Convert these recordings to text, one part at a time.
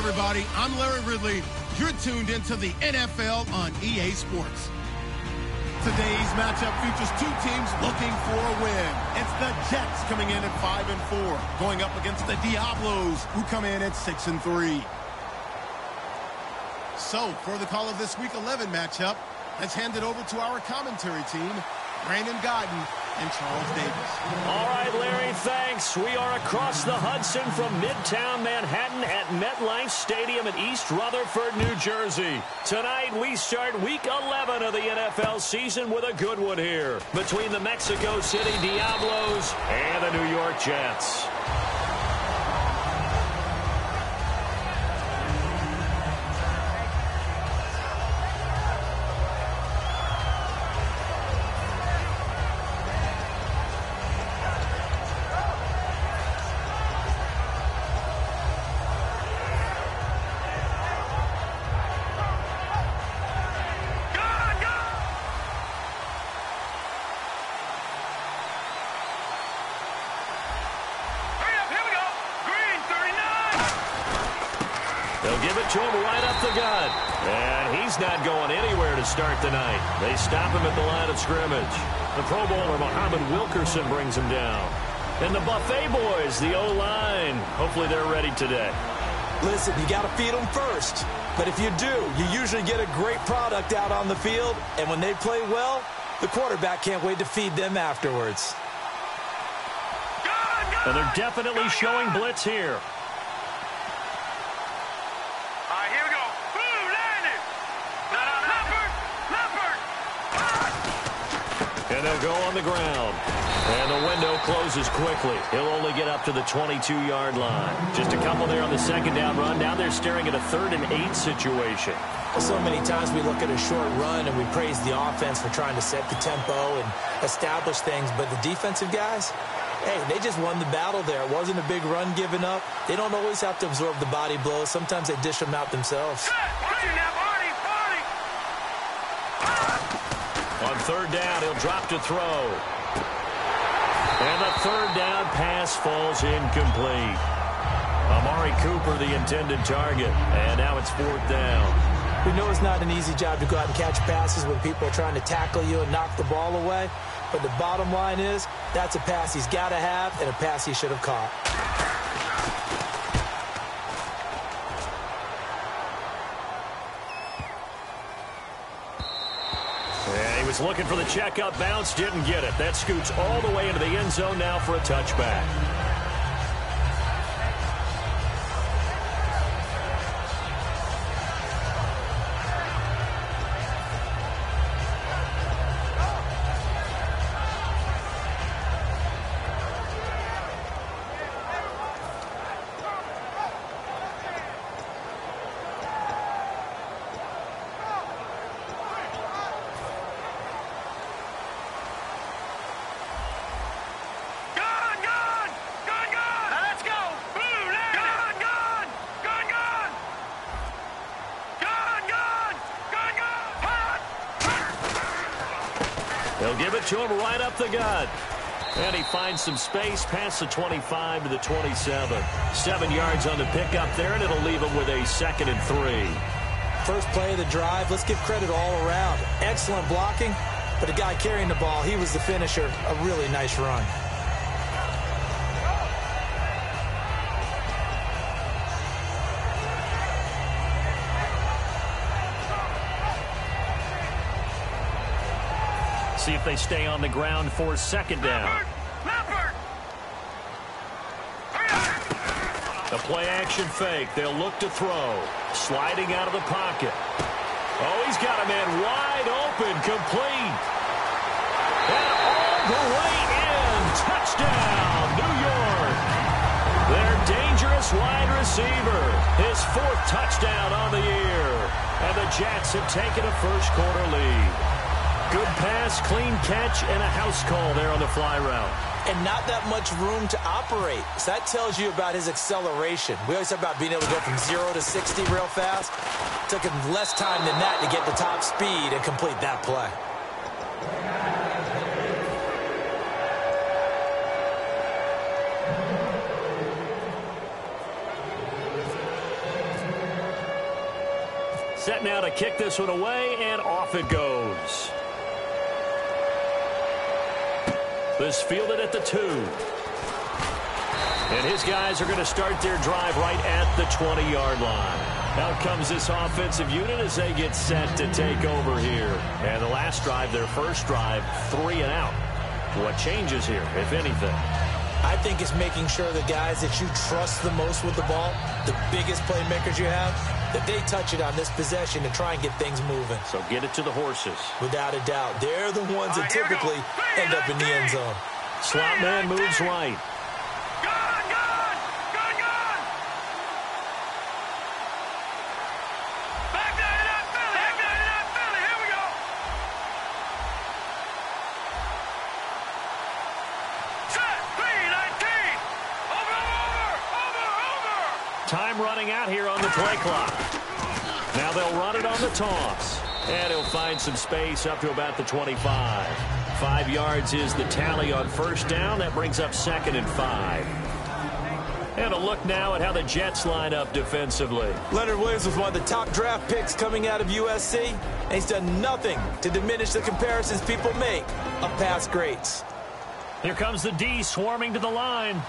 everybody. I'm Larry Ridley. You're tuned into the NFL on EA Sports. Today's matchup features two teams looking for a win. It's the Jets coming in at 5-4, going up against the Diablos, who come in at 6-3. So, for the call of this Week 11 matchup, let's hand it over to our commentary team, Brandon Godden and Charles Davis. All right, Larry, thanks. We are across the Hudson from Midtown Manhattan at MetLife Stadium in East Rutherford, New Jersey. Tonight, we start Week 11 of the NFL season with a good one here between the Mexico City Diablos and the New York Jets. They'll give it to him right up the gut. And he's not going anywhere to start the night. They stop him at the line of scrimmage. The Pro Bowler, Muhammad Wilkerson, brings him down. And the Buffet Boys, the O-line. Hopefully they're ready today. Listen, you got to feed them first. But if you do, you usually get a great product out on the field. And when they play well, the quarterback can't wait to feed them afterwards. And they're definitely showing blitz here. And they'll go on the ground. And the window closes quickly. He'll only get up to the 22-yard line. Just a couple there on the second down run. Now they're staring at a 3rd and 8 situation. So many times we look at a short run and we praise the offense for trying to set the tempo and establish things. But the defensive guys, hey, they just won the battle there. It wasn't a big run given up. They don't always have to absorb the body blows. Sometimes they dish them out themselves. On 3rd down, he'll drop to throw. And the 3rd down pass falls incomplete. Amari Cooper, the intended target. And now it's 4th down. We know it's not an easy job to go out and catch passes when people are trying to tackle you and knock the ball away. But the bottom line is, that's a pass he's got to have and a pass he should have caught. Yeah, he was looking for the checkup bounce, didn't get it. That scoots all the way into the end zone now for a touchback. They'll give it to him right up the gut. And he finds some space past the 25 to the 27. 7 yards on the pickup there, and it'll leave him with a 2nd and 3. First play of the drive, let's give credit all around. Excellent blocking, but the guy carrying the ball, he was the finisher. A really nice run. See if they stay on the ground for 2nd down. The play-action fake. They'll look to throw. Sliding out of the pocket. Oh, he's got a man wide open. Complete. And all the way in. Touchdown, New York. Their dangerous wide receiver. His 4th touchdown on the year. And the Jets have taken a first-quarter lead. Good pass, clean catch, and a house call there on the fly route. And not that much room to operate. So that tells you about his acceleration. We always talk about being able to go from 0 to 60 real fast. It took him less time than that to get the top speed and complete that play. set now to kick this one away, and off it goes. This fielded at the 2. And his guys are going to start their drive right at the 20-yard line. Out comes this offensive unit as they get set to take over here. And the last drive, their first drive, 3 and out. What changes here, if anything? I think it's making sure the guys that you trust the most with the ball, the biggest playmakers you have, that they touch it on this possession to try and get things moving. So get it to the horses. Without a doubt. They're the ones that typically end up in the end zone. Slot man moves right. Time running out here on the play clock. Now they'll run it on the toss. And he'll find some space up to about the 25. 5 yards is the tally on first down. That brings up 2nd and 5. And a look now at how the Jets line up defensively. Leonard Williams was one of the top draft picks coming out of USC. And he's done nothing to diminish the comparisons people make of past greats. Here comes the D swarming to the line.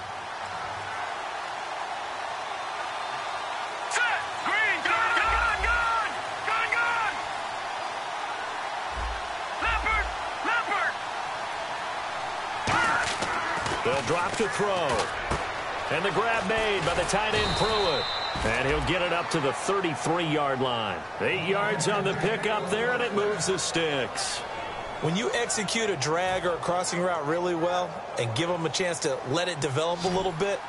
They'll drop to throw. And the grab made by the tight end Pruitt. And he'll get it up to the 33-yard line. 8 yards on the pickup there, and it moves the sticks. When you execute a drag or a crossing route really well and give them a chance to let it develop a little bit,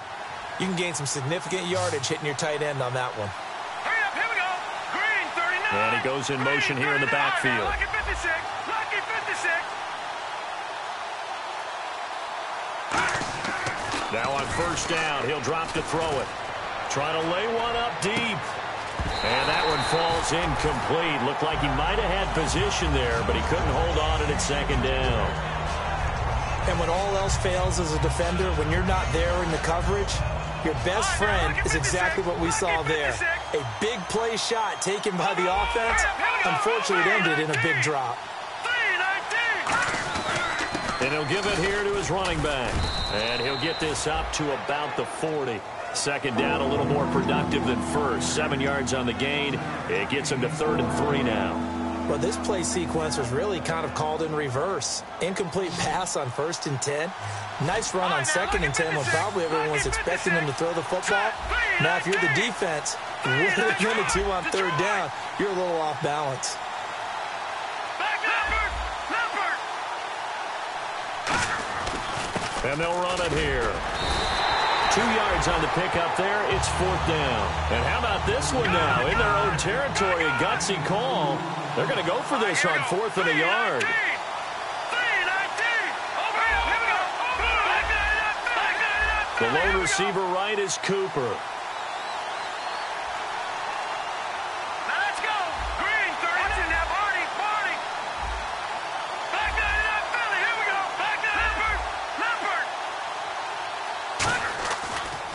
you can gain some significant yardage hitting your tight end on that one. Hurry up, here we go. Green, 39. And he goes in motion here in the backfield. Lucky 56. Lucky 56. Now on first down, he'll drop to throw it. Trying to lay one up deep. And that one falls incomplete. Looked like he might have had position there, but he couldn't hold on at 2nd down. And when all else fails as a defender, when you're not there in the coverage, your best friend is exactly what we saw there. A big play shot taken by the offense. Unfortunately, it ended in a big drop. And he'll give it here to his running back. And he'll get this up to about the 40. 2nd down, a little more productive than first. 7 yards on the gain. It gets him to 3rd and 3 now. Well, this play sequence was really kind of called in reverse. Incomplete pass on 1st and 10. Nice run on 2nd and 10 when probably everyone was expecting him to throw the football. Now, if you're the defense, with a minute 2 on 3rd down, you're a little off balance. And they'll run it here. 2 yards on the pickup there. It's 4th down. And how about this one now? In their own territory, a gutsy call. They're going to go for this on 4th and a yard. The lone receiver right is Cooper.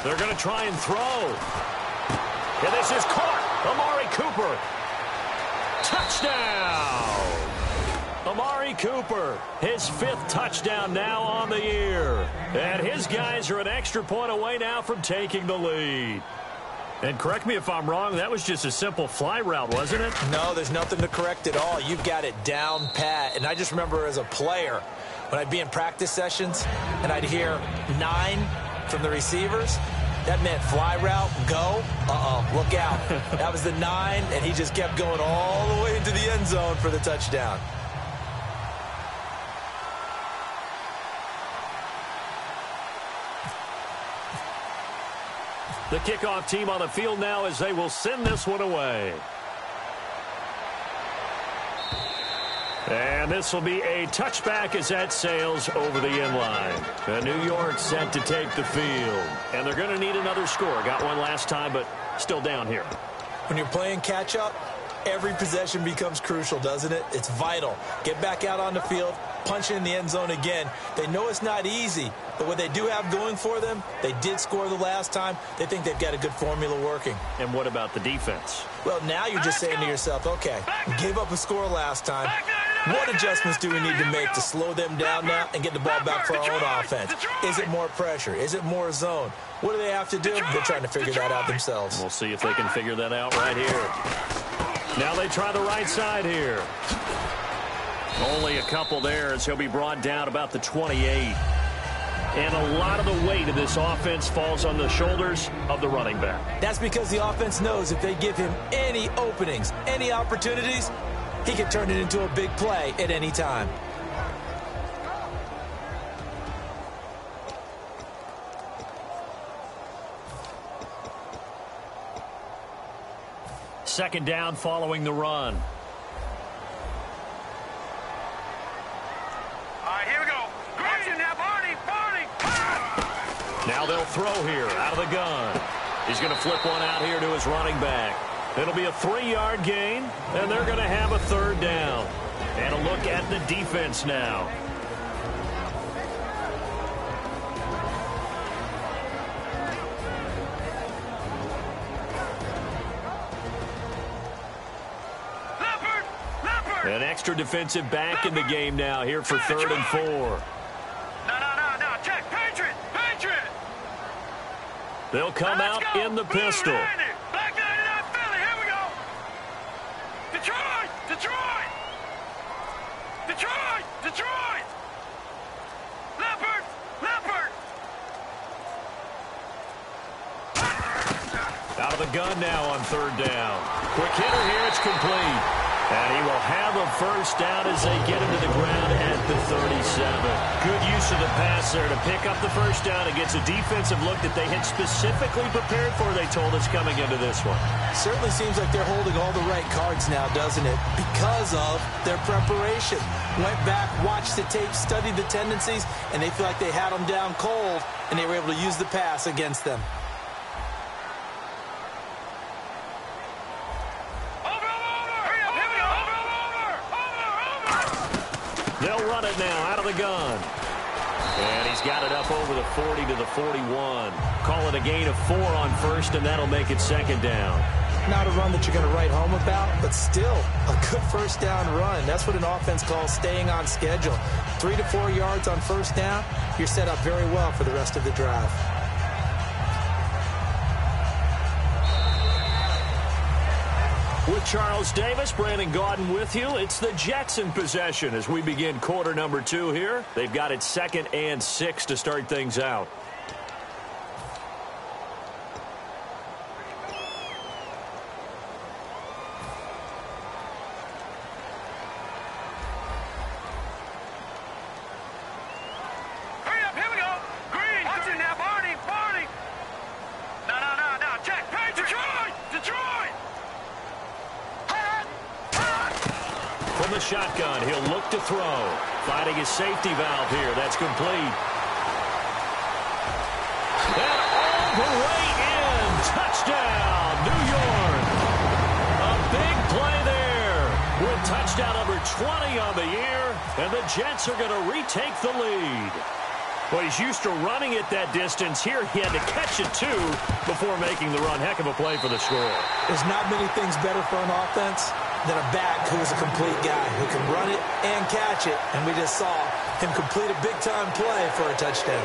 They're going to try and throw. And this is caught. Amari Cooper. Touchdown. Amari Cooper, his 5th touchdown now on the year. And his guys are an extra point away now from taking the lead. And correct me if I'm wrong, that was just a simple fly route, wasn't it? No, there's nothing to correct at all. You've got it down pat. And I just remember as a player, when I'd be in practice sessions and I'd hear 9 from the receivers, that meant fly route, go, look out. That was the 9, and he just kept going all the way into the end zone for the touchdown. The kickoff team on the field now as they will send this one away. And this will be a touchback as that sails over the end line. New York set to take the field. And they're going to need another score. Got one last time, but still down here. When you're playing catch-up, every possession becomes crucial, doesn't it? It's vital. Get back out on the field punching in the end zone again. They know it's not easy, but what they do have going for them, they did score the last time. They think they've got a good formula working. And what about the defense? Well, now you're just saying to yourself, okay, we gave up a score last time. What adjustments do we need to make to slow them down now and get the ball back for our own offense? Is it more pressure? Is it more zone? What do they have to do? They're trying to figure that out themselves. We'll see if they can figure that out right here. Now they try the right side here. Only a couple there as he'll be brought down about the 28. And a lot of the weight of this offense falls on the shoulders of the running back. That's because the offense knows if they give him any openings, any opportunities, he can turn it into a big play at any time. Second down following the run. All right, here we go. Green now, Barney. Now they'll throw here out of the gun. He's going to flip one out here to his running back. It'll be a 3-yard gain, and they're going to have a third down. And a look at the defense now. An extra defensive back in the game now here for 3rd and 4. No. Check. Patriot. They'll come out in the pistol. Black 99 Philly. Here we go. Detroit. Leopard. Out of the gun now on 3rd down. Quick hitter here. It's complete. And he will have a first down as they get him to the ground at the 37. Good use of the pass there to pick up the first down against a defensive look that they had specifically prepared for, they told us, coming into this one. Certainly seems like they're holding all the right cards now, doesn't it? Because of their preparation. Went back, watched the tape, studied the tendencies, and they feel like they had them down cold, and they were able to use the pass against them. They'll run it now out of the gun. And he's got it up over the 40 to the 41. Call it a gain of 4 on first, and that'll make it 2nd down. Not a run that you're going to write home about, but still a good first down run. That's what an offense calls staying on schedule. 3 to 4 yards on first down, you're set up very well for the rest of the drive. With Charles Davis, Brandon Gaudin with you. It's the Jets in possession as we begin quarter number 2 here. They've got it 2nd and 6 to start things out. Hurry up, here we go. Green. Watch it now, Barney. No. Check. Detroit. From the shotgun, he'll look to throw. Finding his safety valve here. That's complete. And all the way in. Touchdown, New York. A big play there with touchdown number 20 on the year. And the Jets are going to retake the lead. Well, he's used to running it that distance. Here he had to catch it, too, before making the run. Heck of a play for the score. There's not many things better for an offense than a back who is a complete guy who can run it and catch it. And we just saw him complete a big-time play for a touchdown.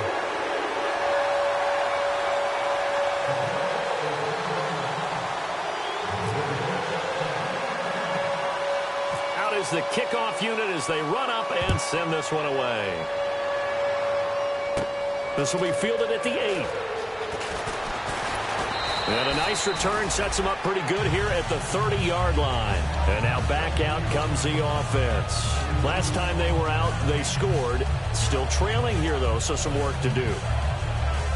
Out is the kickoff unit as they run up and send this one away. This will be fielded at the 8. And a nice return sets them up pretty good here at the 30-yard line. And now back out comes the offense. Last time they were out, they scored. Still trailing here, though, so some work to do.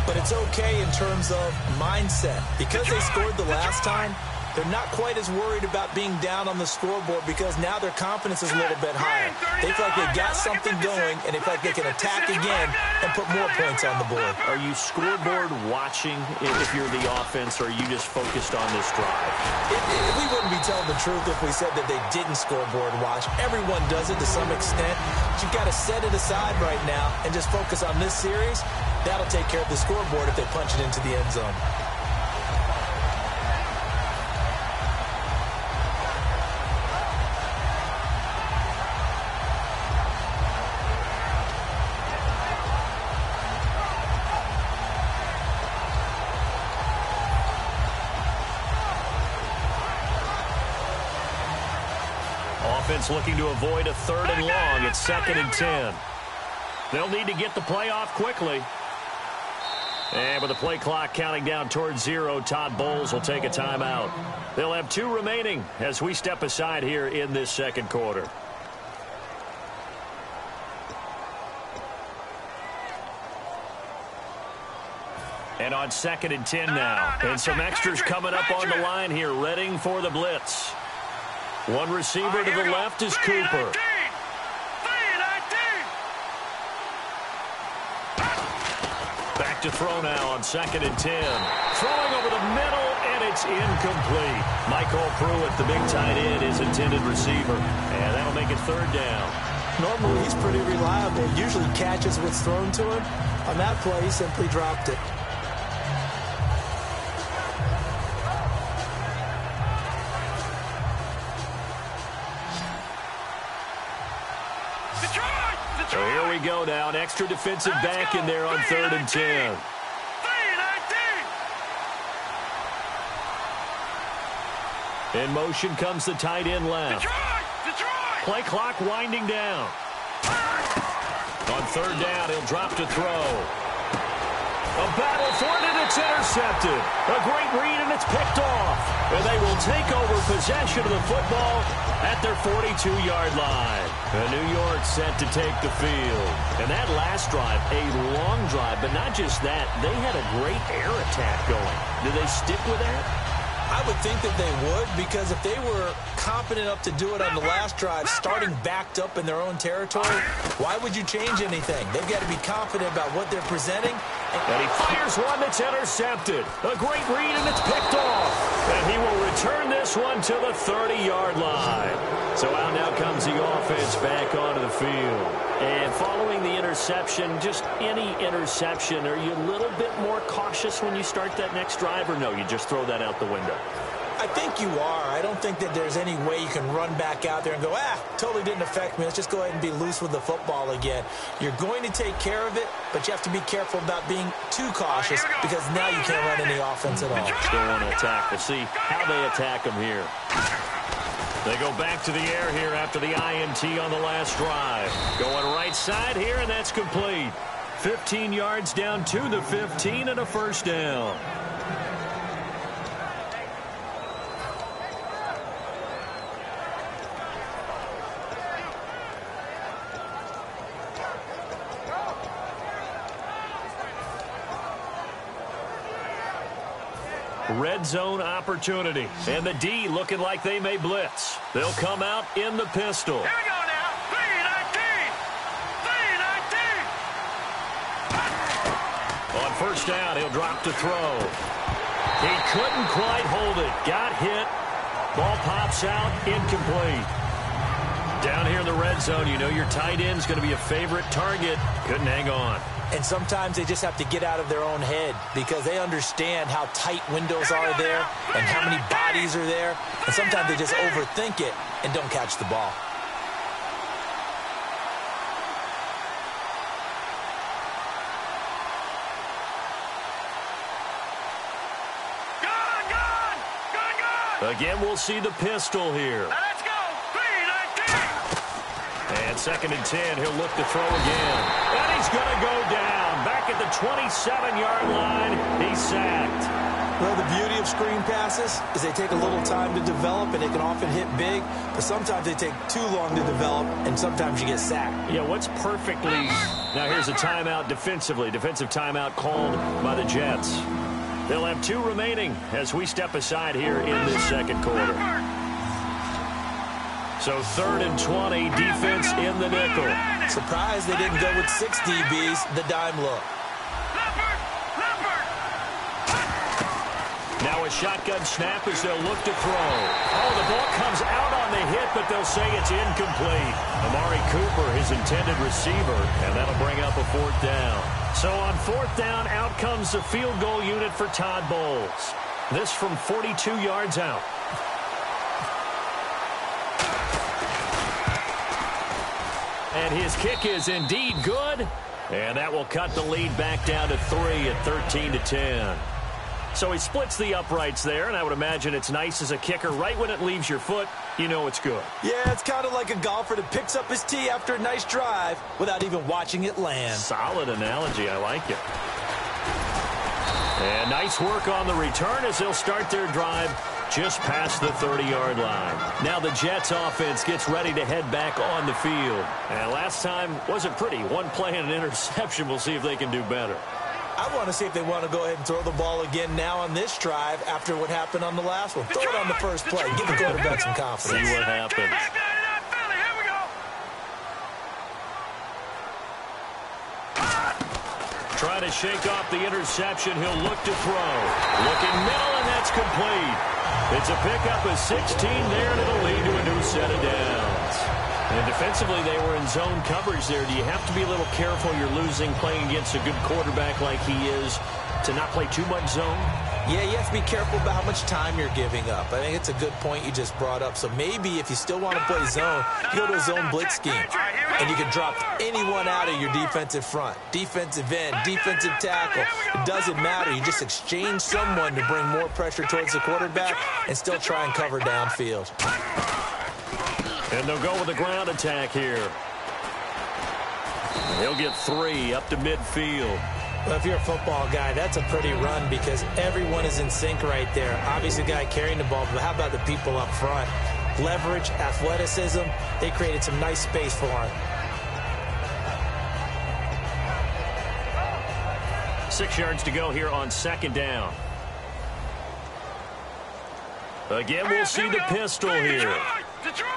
But it's okay in terms of mindset. Because they scored the last time, they're not quite as worried about being down on the scoreboard because now their confidence is a little bit higher. They feel like they've got something going, and they feel like they can attack again and put more points on the board. Are you scoreboard watching if you're the offense, or are you just focused on this drive? We wouldn't be telling the truth if we said that they didn't scoreboard watch. Everyone does it to some extent. But you've got to set it aside right now and just focus on this series. That'll take care of the scoreboard if they punch it into the end zone. Offense looking to avoid a 3rd and long. It's 2nd and 10. They'll need to get the play off quickly. And with the play clock counting down towards 0, Todd Bowles will take a timeout. They'll have 2 remaining as we step aside here in this 2nd quarter. And on 2nd and 10 now. And some extras coming up on the line here, readying for the blitz. One receiver to the left is Cooper. Back to throw now on 2nd and 10. Throwing over the middle, and it's incomplete. Michael Pruitt, the big tight end, his intended receiver. And that'll make it 3rd down. Normally, he's pretty reliable. Usually catches what's thrown to him. On that play, he simply dropped it. So here we go now. An extra defensive back in there on 3rd and 10. In motion comes the tight end left. Play clock winding down. On 3rd down, he'll drop to throw. A battle for it, and it's intercepted. A great read, and it's picked off. And they will take over possession of the football at their 42-yard line. New York set to take the field. And that last drive, a long drive, but not just that. They had a great air attack going. Do they stick with that? I would think that they would, because if they were confident enough to do it on the last drive, starting backed up in their own territory, why would you change anything? They've got to be confident about what they're presenting. And he fires one that's intercepted. A great read, and it's picked off. And he will return this one to the 30-yard line. So out now comes the offense back onto the field. And following the interception, just any interception, are you a little bit more cautious when you start that next drive, or no, you just throw that out the window? I think you are. I don't think that there's any way you can run back out there and go, totally didn't affect me. Let's just go ahead and be loose with the football again. You're going to take care of it, but you have to be careful about being too cautious, because now you can't run any offense at all. Still want to attack. We'll see how they attack them here. They go back to the air here after the INT on the last drive. Going right side here, and that's complete. 15 yards down to the 15 and a 1st down. Red zone opportunity. And the D looking like they may blitz. They'll come out in the pistol. Here we go now. 3-19. 3-19. On 1st down, he'll drop to throw. He couldn't quite hold it. Got hit. Ball pops out. Incomplete. Down here in the red zone, you know your tight end's going to be a favorite target. Couldn't hang on. And sometimes they just have to get out of their own head, because they understand how tight windows are there and how many bodies are there. And sometimes they just overthink it and don't catch the ball. Again, we'll see the pistol here. Let's go. 3-19. And 2nd and 10, he'll look to throw again. And he's going to go down. Back at the 27-yard line, he's sacked. Well, the beauty of screen passes is they take a little time to develop, and they can often hit big, but sometimes they take too long to develop, and sometimes you get sacked. Yeah, what's perfectly... Now here's a timeout defensively. Defensive timeout called by the Jets. They'll have 2 remaining as we step aside here in this second quarter. So 3rd and 20, defense in the nickel. Surprised they didn't go with 6 DBs, the dime look. Now a shotgun snap as they'll look to throw. Oh, the ball comes out on the hit, but they'll say it's incomplete. Amari Cooper, his intended receiver, and that'll bring up a 4th down. So on 4th down, out comes the field goal unit for Todd Bowles. This from 42 yards out. And his kick is indeed good. And that will cut the lead back down to 3 at 13-10. So he splits the uprights there, and I would imagine it's nice as a kicker. Right when it leaves your foot, you know it's good. Yeah, it's kind of like a golfer that picks up his tee after a nice drive without even watching it land. Solid analogy. I like it. And nice work on the return as they'll start their drive just past the 30-yard line. Now the Jets offense gets ready to head back on the field. And last time wasn't pretty. 1 play and an interception. We'll see if they can do better. I want to see if they want to go ahead and throw the ball again now on this drive after what happened on the last one. Throw it on the first play. Give the quarterback some confidence. See what happens. Trying to shake off the interception. He'll look to throw. Looking middle, and that's complete. It's a pickup of 16 there, and it'll lead to a new set of downs. And defensively, they were in zone coverage there. Do you have to be a little careful? You're losing playing against a good quarterback like he is to not play too much zone? Yeah, you have to be careful about how much time you're giving up. I think it's a good point you just brought up. So maybe if you still want to play zone, you go to a zone blitz scheme. And you can drop anyone out of your defensive front. Defensive end, defensive tackle. It doesn't matter. You just exchange someone to bring more pressure towards the quarterback and still try and cover downfield. And they'll go with a ground attack here. He'll get 3 up to midfield. Well, if you're a football guy, that's a pretty run because everyone is in sync right there. Obviously, the guy carrying the ball, but how about the people up front? Leverage, athleticism, they created some nice space for him. 6 yards to go here on 2nd down. Again, we'll see the pistol here. Detroit!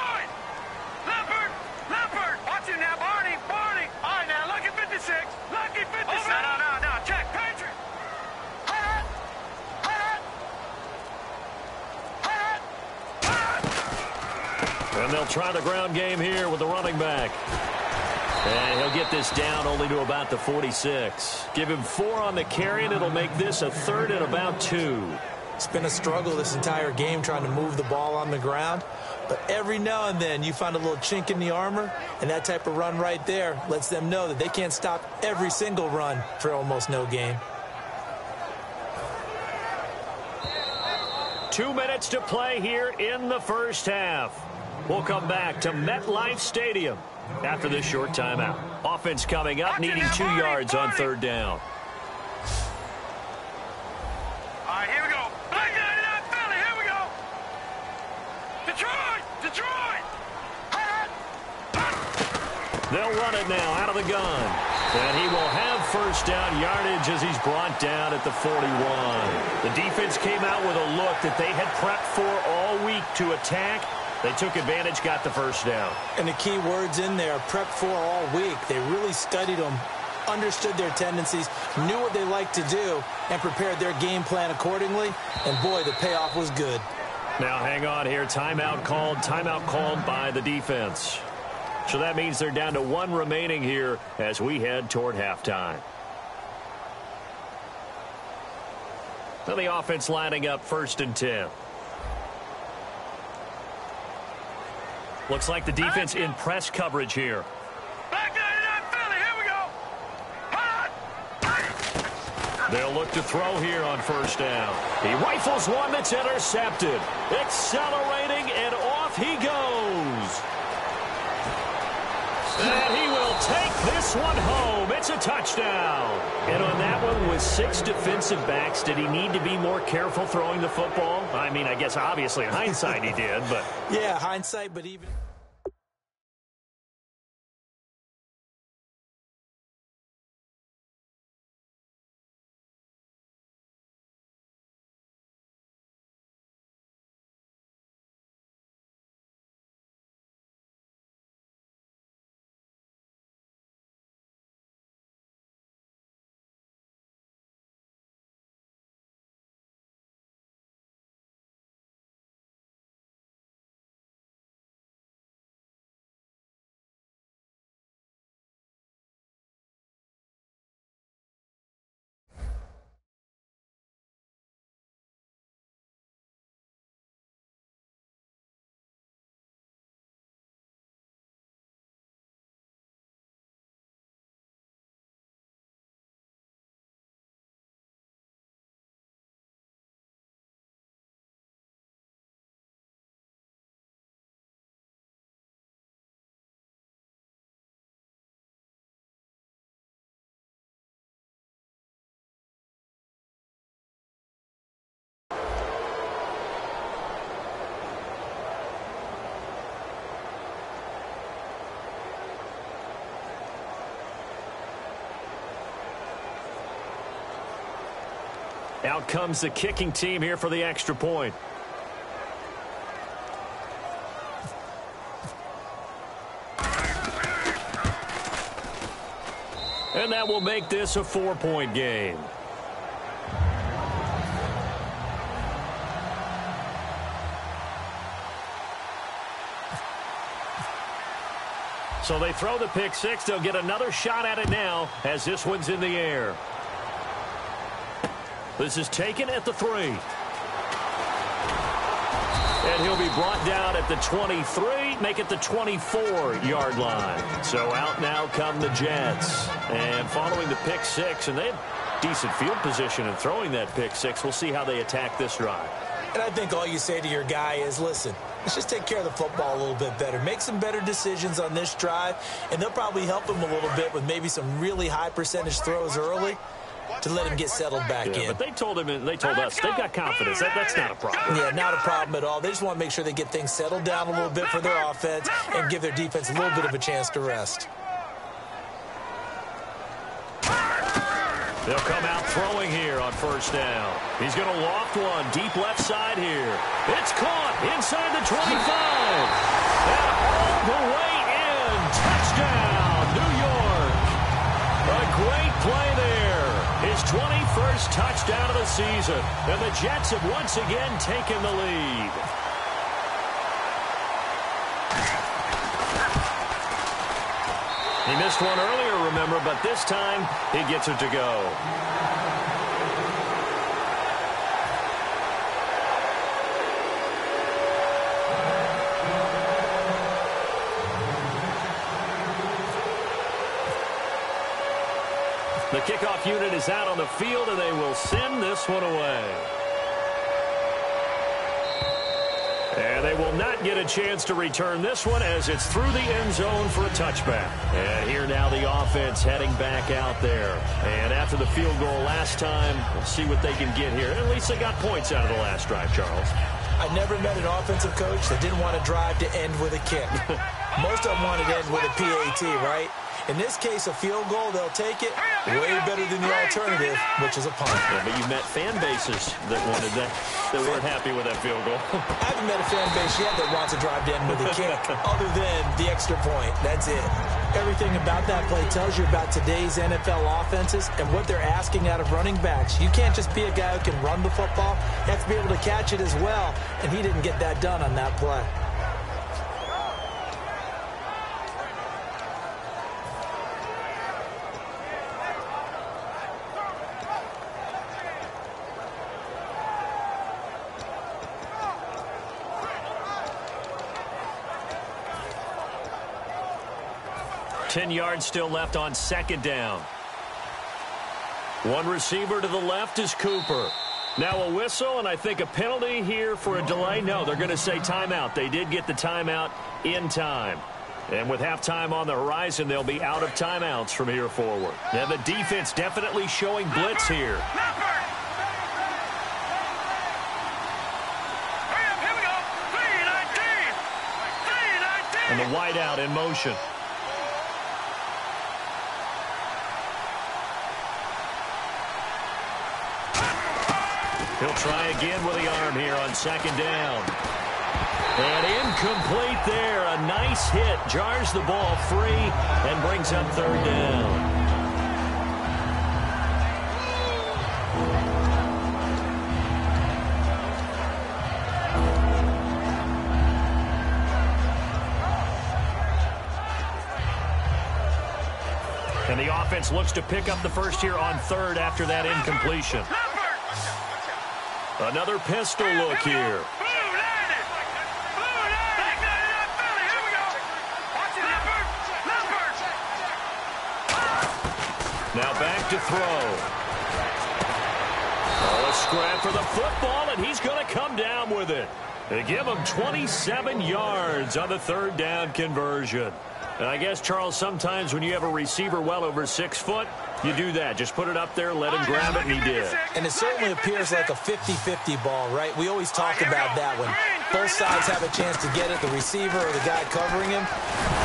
Leopard! Watch him now, Barney! All right, now, lucky 56. Lucky 56. Oh, no. Check, Patriot! And they'll try the ground game here with the running back. And he'll get this down only to about the 46. Give him 4 on the carry, and it'll make this a 3rd and about 2. It's been a struggle this entire game trying to move the ball on the ground. But every now and then you find a little chink in the armor, and that type of run right there lets them know that they can't stop every single run for almost no gain. 2 minutes to play here in the first half. We'll come back to MetLife Stadium after this short timeout. Offense coming up, needing 2 yards on 3rd down. All right, here we go. Black 99 Philly, here we go. Detroit! They'll run it now out of the gun. And he will have 1st down yardage as he's brought down at the 41. The defense came out with a look that they had prepped for all week to attack. They took advantage, got the 1st down. And the key words in there, prep for all week. They really studied them, understood their tendencies, knew what they liked to do, and prepared their game plan accordingly. And, boy, the payoff was good. Now, hang on here. Timeout called by the defense. So that means they're down to 1 remaining here as we head toward halftime. Now the offense lining up 1st and 10. Looks like the defense in press coverage here. Black 99 Philly, here we go. They'll look to throw here on 1st down. He rifles one that's intercepted. Accelerating, and off he goes. And he will take this one home. It's a touchdown. And on that one, with 6 defensive backs, did he need to be more careful throwing the football? I mean, I guess obviously in hindsight he did, but... Yeah, hindsight, but even... Out comes the kicking team here for the extra point. And that will make this a 4-point game. So they throw the pick six. They'll get another shot at it now as this one's in the air. This is taken at the 3. And he'll be brought down at the 23, make it the 24-yard line. So out now come the Jets. And following the pick six, and they had decent field position in throwing that pick six. We'll see how they attack this drive. And I think all you say to your guy is, listen, let's just take care of the football a little bit better. Make some better decisions on this drive, and they'll probably help him a little bit with maybe some really high percentage throws early to let him get settled back in. But they told him, and they told us, they've got confidence. That's not a problem. Yeah, not a problem at all. They just want to make sure they get things settled down a little bit for their offense and give their defense a little bit of a chance to rest. They'll come out throwing here on first down. He's going to loft one deep left side here. It's caught inside the 25. And all the way in. Touchdown, New York. A great play there. His 21st touchdown of the season. And the Jets have once again taken the lead. He missed one earlier, remember, but this time he gets it to go. The kickoff unit is out on the field, and they will send this one away. And they will not get a chance to return this one as it's through the end zone for a touchback. And here now the offense heading back out there. And after the field goal last time, we'll see what they can get here. At least they got points out of the last drive, Charles. I never met an offensive coach that didn't want to drive to end with a kick. Most of them wanted to end with a PAT, right? In this case, a field goal, they'll take it way better than the alternative, which is a punt. Yeah, but you met fan bases that wanted that weren't happy with that field goal. I haven't met a fan base yet that wants to drive to end with a kick, other than the extra point. That's it. Everything about that play tells you about today's NFL offenses and what they're asking out of running backs. You can't just be a guy who can run the football. You have to be able to catch it as well, and he didn't get that done on that play. Ten yards still left on second down. One receiver to the left is Cooper. Now a whistle, and I think a penalty here for a delay. No, they're going to say timeout. They did get the timeout in time. And with halftime on the horizon, they'll be out of timeouts from here forward. And the defense definitely showing blitz here. And the wideout in motion. He'll try again with the arm here on second down. And incomplete there. A nice hit. Jars the ball free and brings up third down. And the offense looks to pick up the first here on third after that incompletion. Another pistol look here. Now back to throw. Oh, a scrap for the football, and he's going to come down with it. They give him 27 yards on the third down conversion. And I guess, Charles, sometimes when you have a receiver well over 6 foot, you do that. Just put it up there, let him grab it, and he did. And it certainly appears like a 50-50 ball, right? We always talk about that one. Both sides have a chance to get it, the receiver or the guy covering him.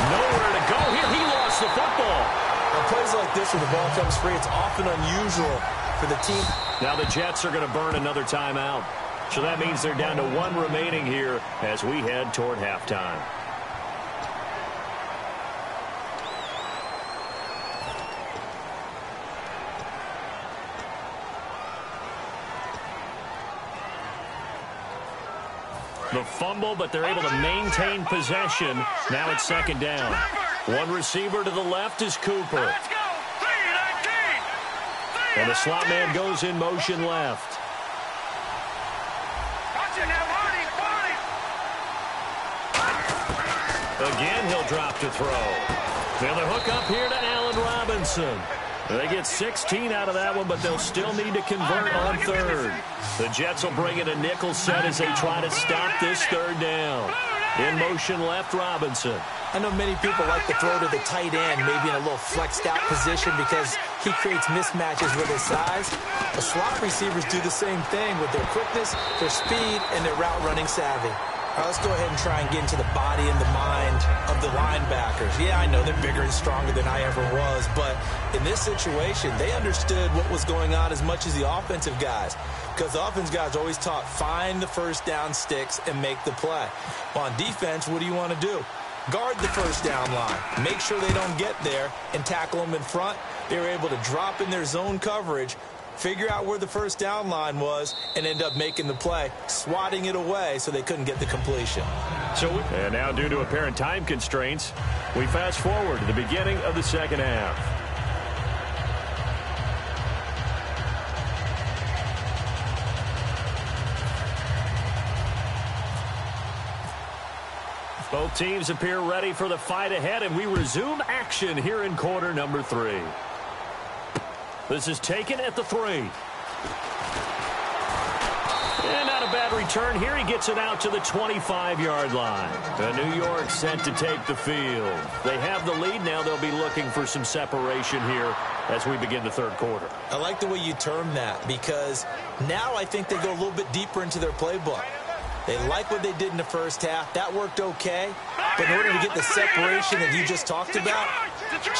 Nowhere to go here. He lost the football. On plays like this, when the ball comes free, it's often unusual for the team. Now the Jets are going to burn another timeout. So that means they're down to one remaining here as we head toward halftime. The fumble, but they're able to maintain possession. Now it's second down. One receiver to the left is Cooper. Let's go. 3-19. And the slot man goes in motion left. Watch it now, Marty. Again, he'll drop to throw. Now the hook up here to Allen Robinson. They get 16 out of that one, but they'll still need to convert on third. The Jets will bring in a nickel set as they try to stop this third down. In motion left, Robinson. I know many people like to throw to the tight end, maybe in a little flexed out position because he creates mismatches with his size. The slot receivers do the same thing with their quickness, their speed, and their route running savvy. All right, let's go ahead and try and get into the body and the mind of the linebackers. Yeah, I know they're bigger and stronger than I ever was, but in this situation, they understood what was going on as much as the offensive guys, because the offensive guys always taught find the first down sticks and make the play. Well, on defense, what do you want to do? Guard the first down line. Make sure they don't get there and tackle them in front. They were able to drop in their zone coverage, figure out where the first down line was, and end up making the play, swatting it away so they couldn't get the completion. And now, due to apparent time constraints, we fast forward to the beginning of the second half. Both teams appear ready for the fight ahead, and we resume action here in quarter number 3. This is taken at the 3. And not a bad return here. He gets it out to the 25-yard line. New York set to take the field. They have the lead now. They'll be looking for some separation here as we begin the third quarter. I like the way you term that, because now I think they go a little bit deeper into their playbook. They like what they did in the first half. That worked okay. But in order to get the separation that you just talked about,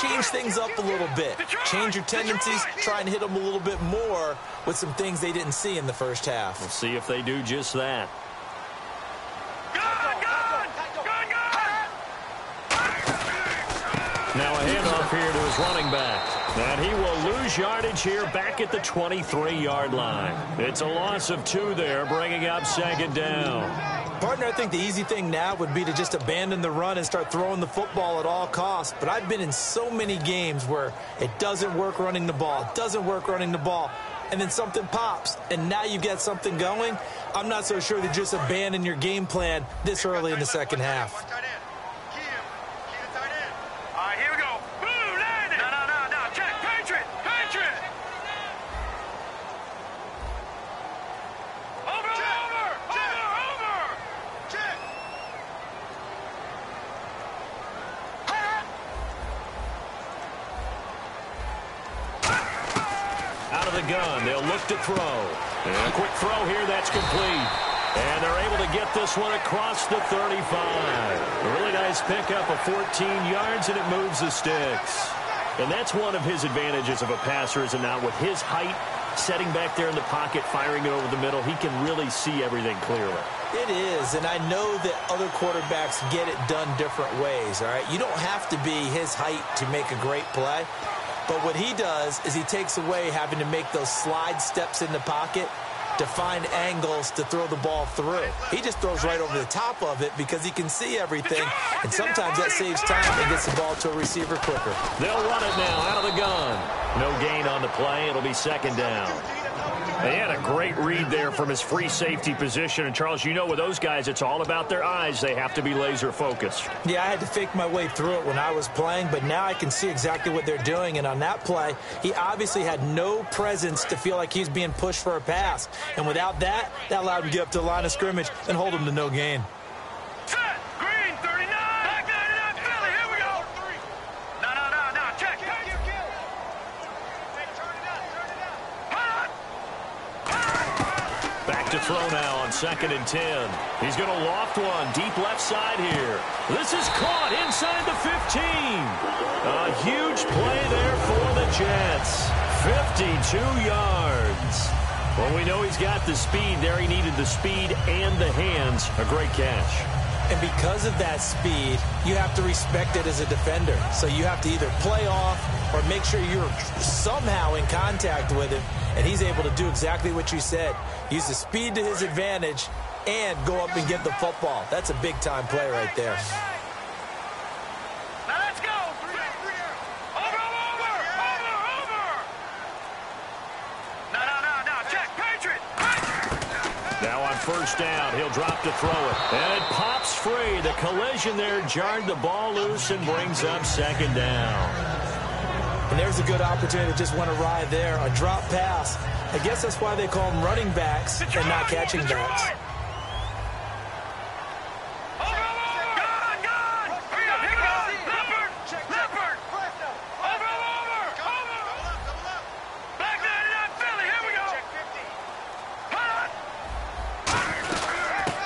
change things up a little bit. Change your tendencies. Try and hit them a little bit more with some things they didn't see in the first half. We'll see if they do just that. Now a handoff here to his running back. And he will lose yardage here back at the 23-yard line. It's a loss of 2 there, bringing up second down. Partner, I think the easy thing now would be to just abandon the run and start throwing the football at all costs. But I've been in so many games where it doesn't work running the ball, and then something pops, and now you get something going. I'm not so sure to just abandon your game plan this early in the second half. Gun. They'll look to throw. And a quick throw here. That's complete. And they're able to get this one across the 35. A really nice pickup of 14 yards, and it moves the sticks. And that's one of his advantages of a passer, is now with his height, setting back there in the pocket, firing it over the middle, he can really see everything clearly. It is, and I know that other quarterbacks get it done different ways, all right? You don't have to be his height to make a great play. But what he does is he takes away having to make those slide steps in the pocket to find angles to throw the ball through. He just throws right over the top of it because he can see everything, and sometimes that saves time and gets the ball to a receiver quicker. They'll run it now out of the gun. No gain on the play. It'll be second down. They had a great read there from his free safety position. And, Charles, you know with those guys, it's all about their eyes. They have to be laser-focused. Yeah, I had to fake my way through it when I was playing, but now I can see exactly what they're doing. And on that play, he obviously had no presence to feel like he's being pushed for a pass. And without that, that allowed him to get up to the line of scrimmage and hold him to no gain. Set. Green, 39. Back 99, Philly. Here we go. No. Check. Back to throw now on 2nd and 10. He's going to loft one deep left side here. This is caught inside the 15. A huge play there for the Jets. 52 yards. Well, we know he's got the speed there. He needed the speed and the hands. A great catch. And because of that speed, you have to respect it as a defender. So you have to either play off or make sure you're somehow in contact with him. And he's able to do exactly what you said. Use the speed to his advantage and go up and get the football. That's a big-time play right there. Now let's go. Over. No. Check. Patriot. Now on 1st down, he'll drop to throw it. And it pops free. The collision there jarred the ball loose and brings up 2nd down. And there's a good opportunity to just want to ride there. A drop pass. I guess that's why they call them running backs and not catching backs.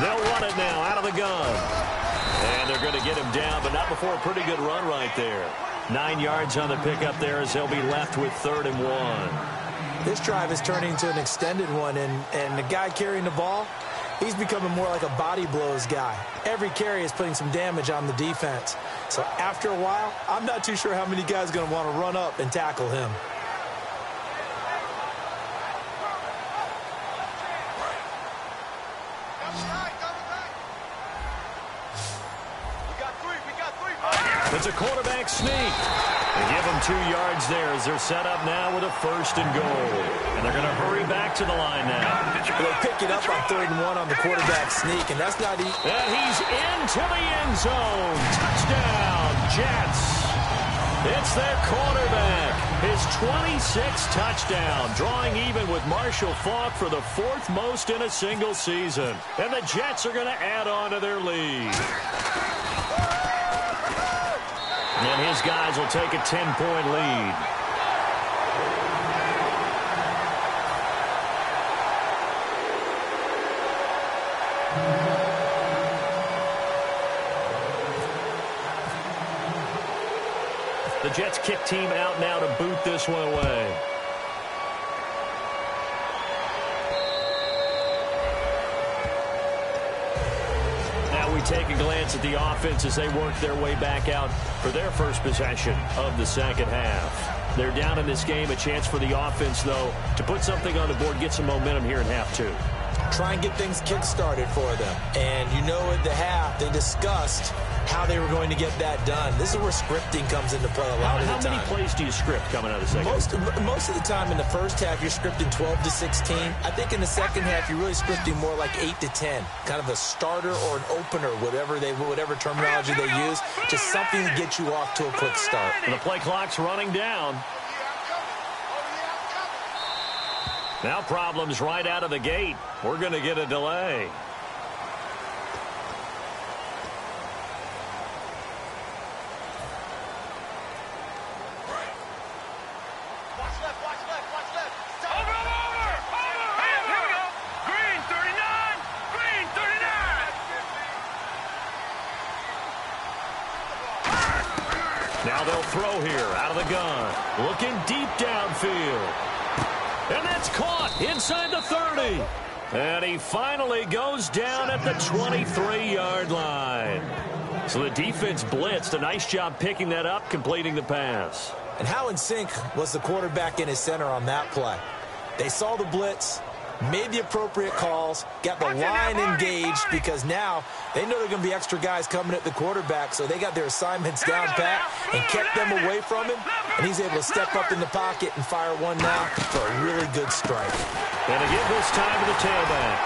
They'll run it now out of the gun. And they're going to get him down, but not before a pretty good run right there. 9 yards on the pickup there as they'll be left with 3rd and 1. This drive is turning into an extended one, and the guy carrying the ball, he's becoming more like a body blows guy. Every carry is putting some damage on the defense. So after a while, I'm not too sure how many guys are going to want to run up and tackle him. It's a quarterback sneak. They give them 2 yards there as they're set up now with a 1st and goal. And they're going to hurry back to the line now. They pick it up on 3rd and 1 on the quarterback sneak, and that's not easy. And he's into the end zone. Touchdown, Jets. It's their quarterback. His 26th touchdown, drawing even with Marshall Faulk for the 4th most in a single season. And the Jets are going to add on to their lead. And his guys will take a 10-point lead. The Jets kick team out now to boot this one away. We take a glance at the offense as they work their way back out for their first possession of the 2nd half. They're down in this game. A chance for the offense, though, to put something on the board, get some momentum here in half 2. Try and get things kick-started for them. And you know at the half, they discussed how they were going to get that done. This is where scripting comes into play a lot of the time. How many plays do you script coming out of the 2nd? Most of the time in the first half, you're scripting 12 to 16. I think in the 2nd half, you're really scripting more like 8 to 10. Kind of a starter or an opener, whatever terminology they use. Just something to get you off to a quick start. And the play clock's running down. Now problems right out of the gate. We're going to get a delay. Now they'll throw here out of the gun. Looking deep downfield. And that's caught inside the 30. And he finally goes down at the 23-yard line. So the defense blitzed. A nice job picking that up, completing the pass. And how in sync was the quarterback and his center on that play? They saw the blitz, made the appropriate calls, got the line engaged, because now they know there are going to be extra guys coming at the quarterback, so they got their assignments down pat and kept them away from him, and he's able to step up in the pocket and fire one now for a really good strike. And to give this time to the tailback.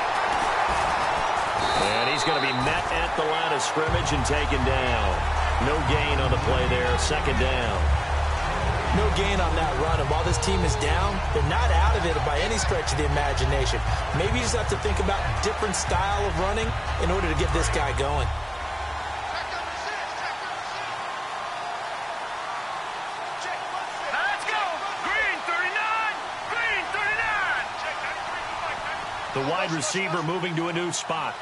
And he's going to be met at the line of scrimmage and taken down. No gain on the play there, 2nd down. No gain on that run, and while this team is down, they're not out of it by any stretch of the imagination. Maybe you just have to think about a different style of running in order to get this guy going. The The wide receiver moving to a new spot.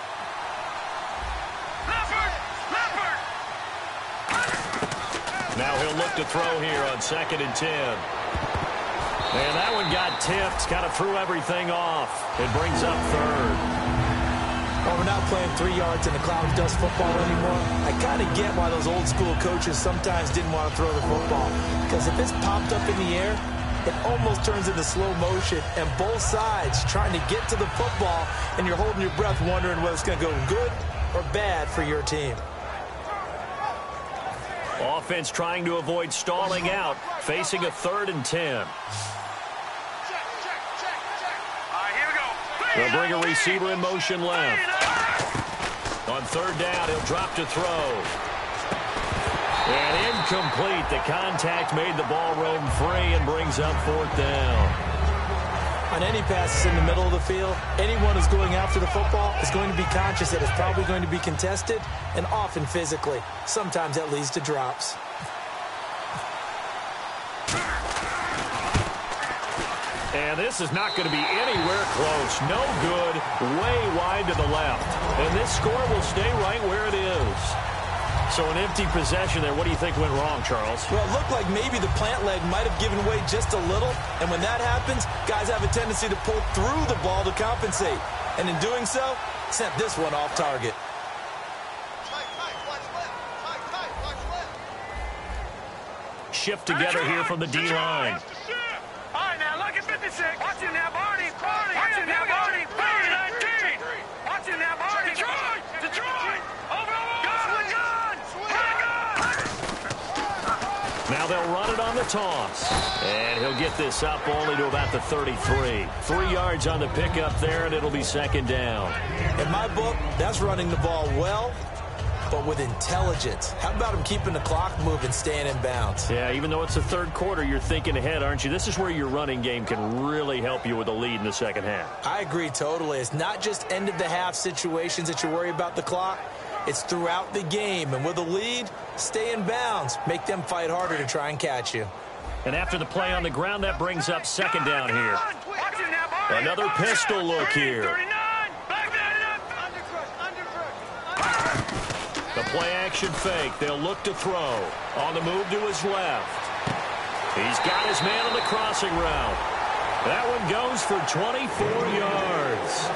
Now he'll look to throw here on 2nd and 10. And that one got tipped, kind of threw everything off. It brings up 3rd. Well, we're not playing 3 yards in the cloud dust football anymore. I kind of get why those old school coaches sometimes didn't want to throw the football. Because if it's popped up in the air, it almost turns into slow motion, and both sides trying to get to the football, and you're holding your breath wondering whether it's going to go good or bad for your team. Offense trying to avoid stalling out, facing a 3rd and 10. They'll bring a receiver in motion left. On 3rd down, he'll drop to throw. And incomplete. The contact made the ball roam free and brings up 4th down. On any passes in the middle of the field, anyone who's going after the football is going to be conscious that it's probably going to be contested, and often physically. Sometimes that leads to drops. And this is not going to be anywhere close. No good, way wide to the left. And this score will stay right where it is. So an empty possession there. What do you think went wrong, Charles? Well, it looked like maybe the plant leg might have given way just a little. And when that happens, guys have a tendency to pull through the ball to compensate. And in doing so, sent this one off target. Shift together here from the D-line. All right, now look at 56. Watch him now, Barney. Watch him now, Barney. 19. Watch him now, Barney. Detroit. Over. Now they'll run it on the toss. And he'll get this up only to about the 33. 3 yards on the pickup there, and it'll be 2nd down. In my book, that's running the ball well, but with intelligence. How about him keeping the clock moving, staying in bounds? Yeah, even though it's the 3rd quarter, you're thinking ahead, aren't you? This is where your running game can really help you with a lead in the 2nd half. I agree totally. It's not just end-of-the-half situations that you worry about the clock. It's throughout the game. And with a lead, stay in bounds. Make them fight harder to try and catch you. And after the play on the ground, that brings up 2nd down here. Another pistol look here. The play-action fake. They'll look to throw. On the move to his left. He's got his man on the crossing route. That one goes for 24 yards.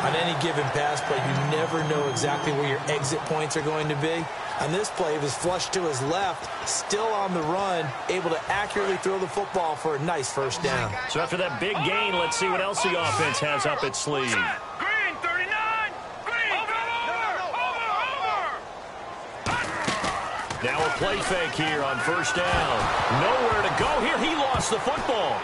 On any given pass play, you never know exactly where your exit points are going to be. On this play, he was flushed to his left, still on the run, able to accurately throw the football for a nice 1st down. So after that big gain, let's see what else the offense has up its sleeve. Green, 39. Green. Over. Now a play fake here on 1st down. Nowhere to go here. He lost the football.